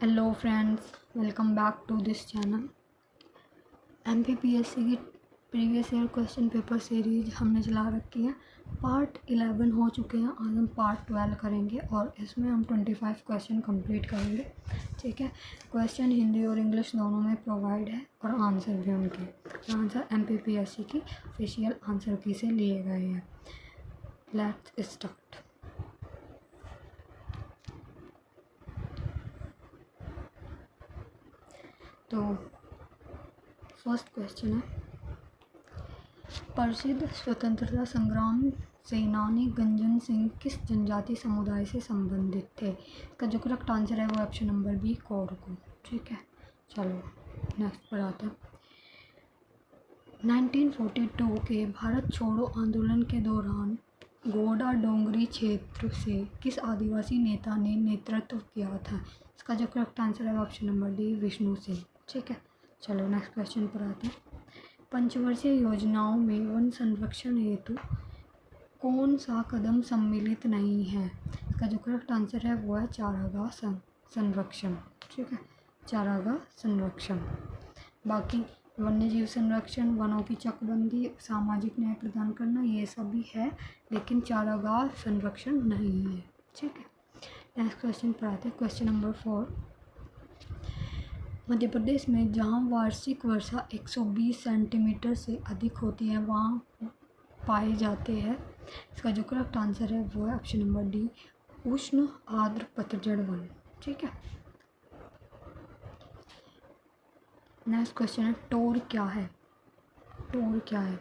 Hello friends, welcome back to this channel. MPPSC की previous year question paper series हमने चला रखी है। पार्ट 11 हो चुके हैं, आज हम पार्ट 12 करेंगे और इसमें हम 25 क्वेश्चन कंप्लीट करेंगे। ठीक है, क्वेश्चन हिंदी और इंग्लिश दोनों में प्रोवाइड है और आंसर भी उनके आंसर एमपीपीएससी की ऑफिशियल आंसर की से लिए गए हैं। Let's start. तो फर्स्ट क्वेश्चन है, प्रसिद्ध स्वतंत्रता संग्राम सेनानी गंजन सिंह किस जनजाति समुदाय से संबंधित थे? इसका जो करेक्ट आंसर है वो ऑप्शन नंबर बी, कोरकू। ठीक है, चलो नेक्स्ट पर आते हैं। 1942 के भारत छोड़ो आंदोलन के दौरान गोडा डोंगरी क्षेत्र से किस आदिवासी नेता ने नेतृत्व किया था? इसका जो करेक्ट आंसर है option number D, Vishnu Singh. ठीक है, चलो नेक्स्ट क्वेश्चन पर आते हैं। पंचवर्षीय योजनाओं में वन संरक्षण हेतु कौन सा कदम सम्मिलित नहीं है? इसका जो करेक्ट आंसर है वो है चारागाह संरक्षण। ठीक है, चारागाह संरक्षण। बाकी वन्यजीव संरक्षण, वनों की चकबंदी, सामाजिक न्याय प्रदान करना, ये सभी है, लेकिन चारागाह संरक्षण नहीं है। ठीक है, नेक्स्ट क्वेश्चन पर आते हैं। क्वेश्चन नंबर 4, मध्य प्रदेश में जहां वार्षिक वर्षा 120 सेंटीमीटर से अधिक होती है वहां पाए जाते हैं। इसका जो करेक्ट आंसर है वो है ऑप्शन नंबर डी, उष्ण आर्द्र पतझड़ वन। ठीक है, नेक्स्ट क्वेश्चन है, टोर क्या है? टोर क्या है,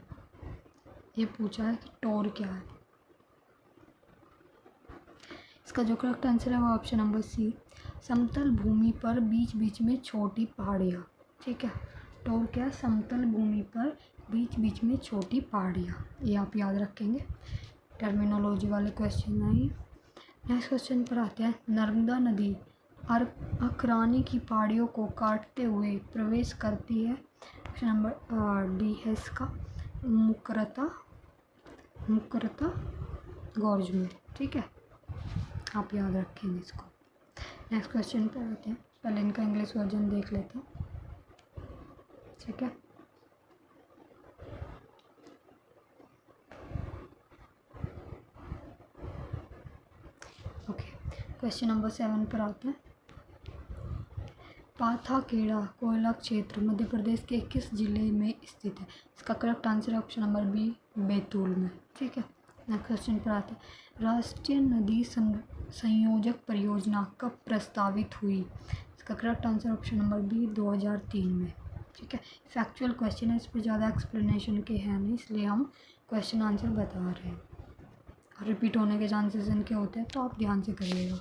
ये पूछा है कि टोर क्या है। इसका जो करेक्ट आंसर है वो ऑप्शन नंबर सी, समतल भूमि पर बीच बीच में छोटी पहाड़ियाँ। ठीक है, टोर क्या, समतल भूमि पर बीच बीच में छोटी पहाड़ियाँ, ये आप याद रखेंगे। टर्मिनोलॉजी वाले क्वेश्चन नहीं। नेक्स्ट क्वेश्चन पर आते हैं। नर्मदा नदी अकरानी की पहाड़ियों को काटते हुए प्रवेश करती है। ऑप्शन नंबर डी है इसका, मुकरता गॉर्ज में। ठीक है, आप याद रखेंगे इसको। नेक्स्ट क्वेश्चन पर आते हैं, पहले इनका इंग्लिश वर्जन देख लेते हैं। ठीक है, ओके, क्वेश्चन नंबर 7 पर आते हैं। पाथाखेड़ा कोयला क्षेत्र मध्य प्रदेश के किस जिले में स्थित है? इसका करेक्ट आंसर है ऑप्शन नंबर बी, बैतूल में। ठीक है, नेक्स्ट क्वेश्चन पर आते हैं। राष्ट्रीय नदी संयोजक परियोजना कब प्रस्तावित हुई? इसका correct answer option number B, 2003 में। ठीक है, फैक्चुअल क्वेश्चन है, इस पर ज़्यादा एक्सप्लेनेशन के हैं नहीं, इसलिए हम क्वेश्चन आंसर बता रहे हैं। रिपीट होने के चांसेस इनके होते हैं, तो आप ध्यान से करिएगा।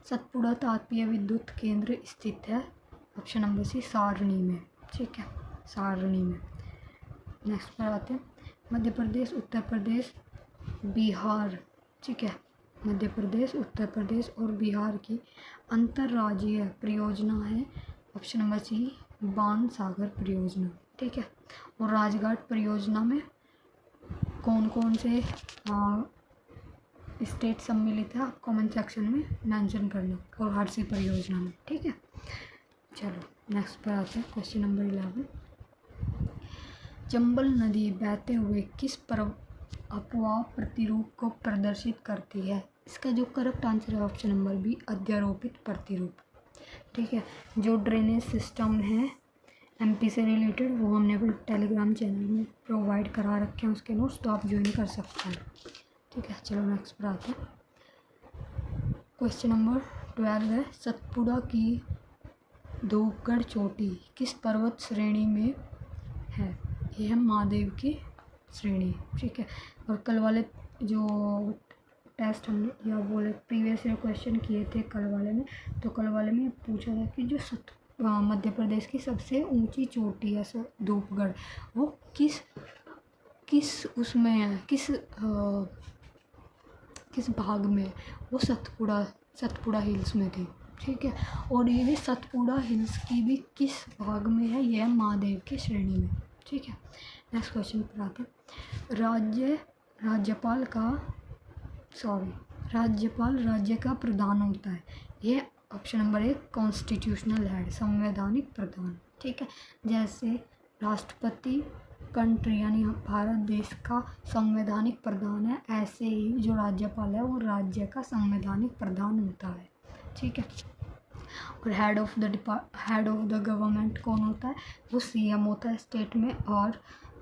सतपुड़ा तापीय विद्युत केंद्र स्थित है, ऑप्शन नंबर सी, सारणी में। ठीक है, सारणी में। नेक्स्ट पर आते हैं। मध्य प्रदेश, उत्तर प्रदेश, बिहार। ठीक है, मध्य प्रदेश, उत्तर प्रदेश और बिहार की अंतर्राज्यीय परियोजना है, ऑप्शन नंबर सी, बाण सागर परियोजना। ठीक है, और राजघाट परियोजना में कौन कौन से स्टेट सम्मिलित है, आप कमेंट सेक्शन में मेंशन करना, और हर्षी परियोजना में। ठीक है, चलो नेक्स्ट पर आते हैं। क्वेश्चन नंबर 11, चंबल नदी बहते हुए किस अपवाह प्रतिरूप को प्रदर्शित करती है? इसका जो करेक्ट आंसर है ऑप्शन नंबर बी, अध्यारोपित प्रतिरूप। ठीक है, जो ड्रेनेज सिस्टम है एमपी से रिलेटेड वो हमने अपने टेलीग्राम चैनल में प्रोवाइड करा रखे हैं, उसके नोट्स, तो आप ज्वाइन कर सकते हैं। ठीक है, चलो नेक्स्ट पर आते हैं। क्वेश्चन नंबर 12 है, सतपुड़ा की धूपगढ़ चोटी किस पर्वत श्रेणी में है? ये है महादेव की श्रेणी। ठीक है, और कल वाले जो टेस्ट हमने या बोले प्रीवियस ईयर क्वेश्चन किए थे कल वाले में, तो कल वाले में पूछा था कि जो मध्य प्रदेश की सबसे ऊंची चोटी है धूपगढ़, वो किस उसमें है, किस भाग में? वो सतपुड़ा हिल्स में थी। ठीक है, और ये भी सतपुड़ा हिल्स की भी किस भाग में है? यह महादेव की श्रेणी में। ठीक है, नेक्स्ट क्वेश्चन पर आते हैं। राज्यपाल राज्य का प्रधान होता है, यह option number a constitutional head, संवैधानिक प्रधान। ठीक है, जैसे राष्ट्रपति कंट्री यानी भारत देश का संवैधानिक प्रधान है, ऐसे ही जो राज्यपाल है वो राज्य का संवैधानिक प्रधान होता है। ठीक है, और हेड ऑफ द गवर्नमेंट कौन होता है? वो सीएम होता है स्टेट में, और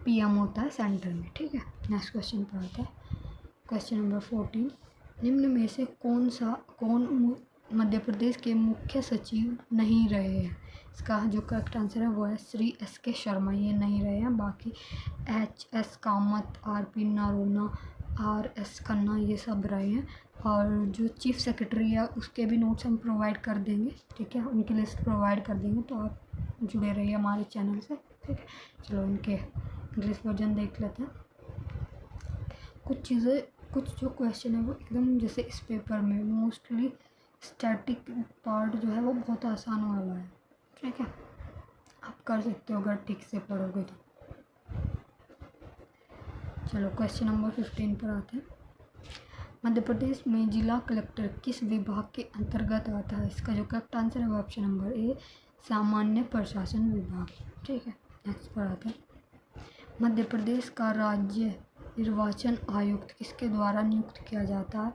पीएम होता है सेंटर में। ठीक है, नेक्स्ट क्वेश्चन पर आता है। क्वेश्चन नंबर 14, निम्न में से कौन मध्य प्रदेश के मुख्य सचिव नहीं रहे हैं? इसका जो करेक्ट आंसर है वो है श्री SK शर्मा, ये नहीं रहे हैं। बाकी HS Kamat, RP Noronha, RS Khanna ये सब रहे हैं। और जो चीफ सेक्रेटरी है उसके भी नोट्स हम प्रोवाइड कर देंगे। ठीक है, उनकी लिस्ट प्रोवाइड कर देंगे, तो आप जुड़े रहिए हमारे चैनल से। ठीक है, चलो इनके इंग्लिश वर्जन देख लेते हैं। कुछ जो क्वेश्चन है वो एकदम जैसे इस पेपर में मोस्टली स्टैटिक पार्ट जो है वो बहुत आसान वाला है। ठीक है, आप कर सकते हो अगर ठीक से पढ़ोगे तो। चलो क्वेश्चन नंबर 15 पर आते हैं। मध्य प्रदेश में जिला कलेक्टर किस विभाग के अंतर्गत आता है? इसका जो करेक्ट आंसर है वो ऑप्शन नंबर ए सामान्य प्रशासन विभाग। ठीक है, नेक्स्ट पर आते हैं। मध्य प्रदेश का राज्य निर्वाचन आयुक्त किसके द्वारा नियुक्त किया जाता है?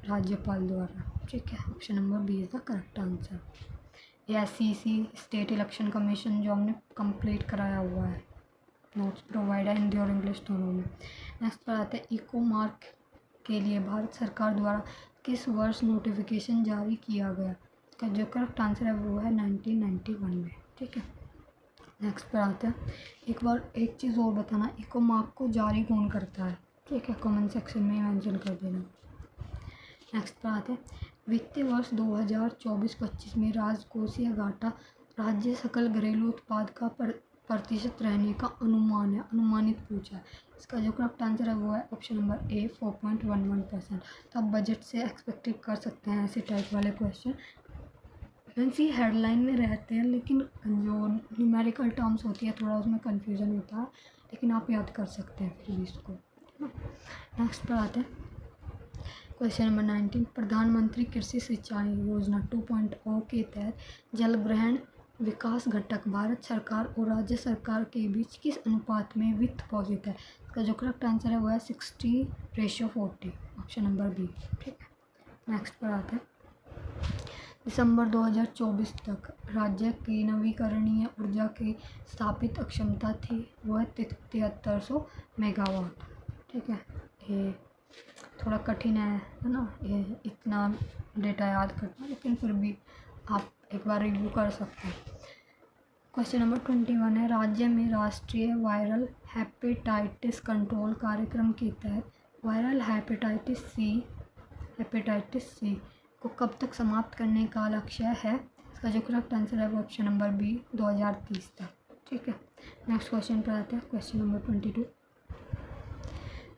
राज्यपाल द्वारा। ठीक है, option number B is the correct answer. SEC state election commission जो हमने कंप्लीट कराया हुआ है, नोट्स प्रोवाइड है हिंदी और इंग्लिश दोनों में। नेक्स्ट पर आते हैं, इको मार्क के लिए भारत सरकार द्वारा किस वर्ष नोटिफिकेशन जारी किया गया? इसका जो करेक्ट आंसर है वो है 1991 में। ठीक है, नेक्स्ट पर आते हैं। एक चीज़ और बताना, इको मार्क को जारी कौन करता है? ठीक है, कमेंट सेक्शन में मेंशन कर देना। नेक्स्ट पर आते हैं, वित्तीय वर्ष 2024-25 में राजकोषीय घाटा राज्य सकल घरेलू उत्पाद का प्रतिशत रहने का अनुमान है, अनुमानित पूछा है। इसका जो करेक्ट आंसर है वो है ऑप्शन नंबर ए 4.11%। तो आप बजट से एक्सपेक्ट कर सकते हैं ऐसे टाइप वाले क्वेश्चन। मीन्स ये हेडलाइन में रहते हैं, लेकिन जो न्यूमेरिकल टर्म्स होती है थोड़ा उसमें कन्फ्यूज़न होता है, लेकिन आप याद कर सकते हैं फिर भी इसको। नेक्स्ट पर आते हैं, क्वेश्चन नंबर 19, प्रधानमंत्री कृषि सिंचाई योजना 2.0 के तहत जल ग्रहण विकास घटक भारत सरकार और राज्य सरकार के बीच किस अनुपात में वित्त पोषित है? इसका जो करेक्ट आंसर है वो है 60:40, ऑप्शन नंबर बी। ठीक है, नेक्स्ट पर आते हैं। दिसंबर 2024 तक राज्य की नवीकरणीय ऊर्जा की स्थापित अक्षमता थी वो है 7300 मेगावाट। ठीक है, ये थोड़ा कठिन है ना ये इतना डेटा याद करना, लेकिन फिर भी आप एक बार रिव्यू कर सकते हैं। क्वेश्चन नंबर 21 है, राज्य में राष्ट्रीय वायरल हेपेटाइटिस कंट्रोल कार्यक्रम के तहत वायरल हेपेटाइटिस सी को कब तक समाप्त करने का लक्ष्य है? इसका जो करेक्ट आंसर है वो ऑप्शन नंबर बी 2030 तक। ठीक है, नेक्स्ट क्वेश्चन पर आते हैं। क्वेश्चन नंबर 22,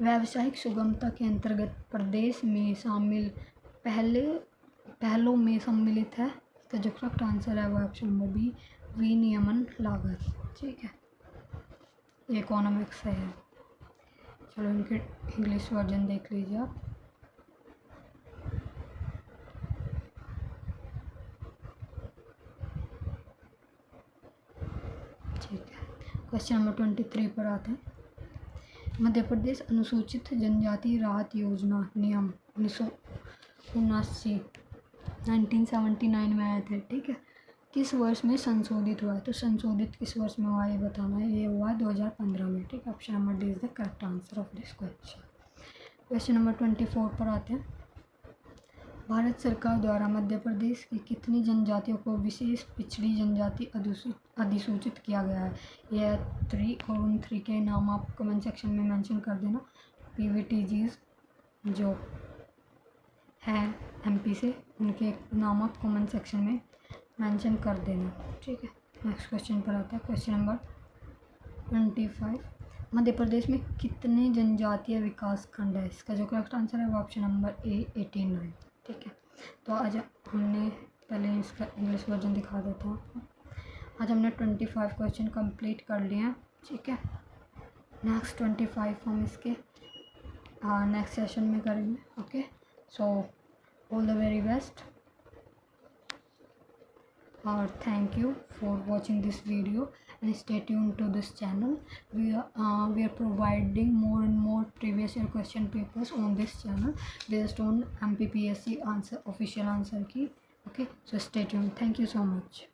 व्यावसायिक सुगमता के अंतर्गत प्रदेश में शामिल पहलों में सम्मिलित है। इसका जो करेक्ट आंसर है वो ऑप्शन नंबर बी विनियमन लागत। ठीक है, ये इकोनॉमिक्स से है। चलो इनके इंग्लिश वर्जन देख लीजिए आप। ठीक है, क्वेश्चन नंबर 23 पर आते हैं। मध्य प्रदेश अनुसूचित जनजाति राहत योजना नियम 1979 में आए थे। ठीक है, किस वर्ष में संशोधित हुआ है? तो संशोधित किस वर्ष में हुआ है ये बताना है। ये हुआ है 2015 में। ठीक है, option number D is the correct answer of this question. Question number 24 पर आते हैं। भारत सरकार द्वारा मध्य प्रदेश की कितनी जनजातियों को विशेष पिछड़ी जनजाति अधिसूचित किया गया है? यह 3 और उन 3 के नाम आप कमेंट सेक्शन में मेंशन कर देना। PVTGs जो है MP से, उनके नाम आप कमेंट सेक्शन में मेंशन कर देना। ठीक है, नेक्स्ट क्वेश्चन पर आता है। क्वेश्चन नंबर 25, मध्य प्रदेश में कितने जनजातीय विकास खंड है? इसका जो करेक्ट आंसर है वो ऑप्शन नंबर ए 89। ठीक है, तो आज हमने पहले इसका इंग्लिश वर्जन दिखा देता हूँ आपको। आज हमने 25 क्वेश्चन कंप्लीट कर लिए हैं। ठीक है, नेक्स्ट 25 हम इसके नेक्स्ट सेशन में करेंगे। Okay, so all the very best. Thank you for watching this video and stay tuned to this channel. We are providing more and more previous year question papers on this channel based on MPPSC answer official answer key. Okay, so stay tuned. Thank you so much.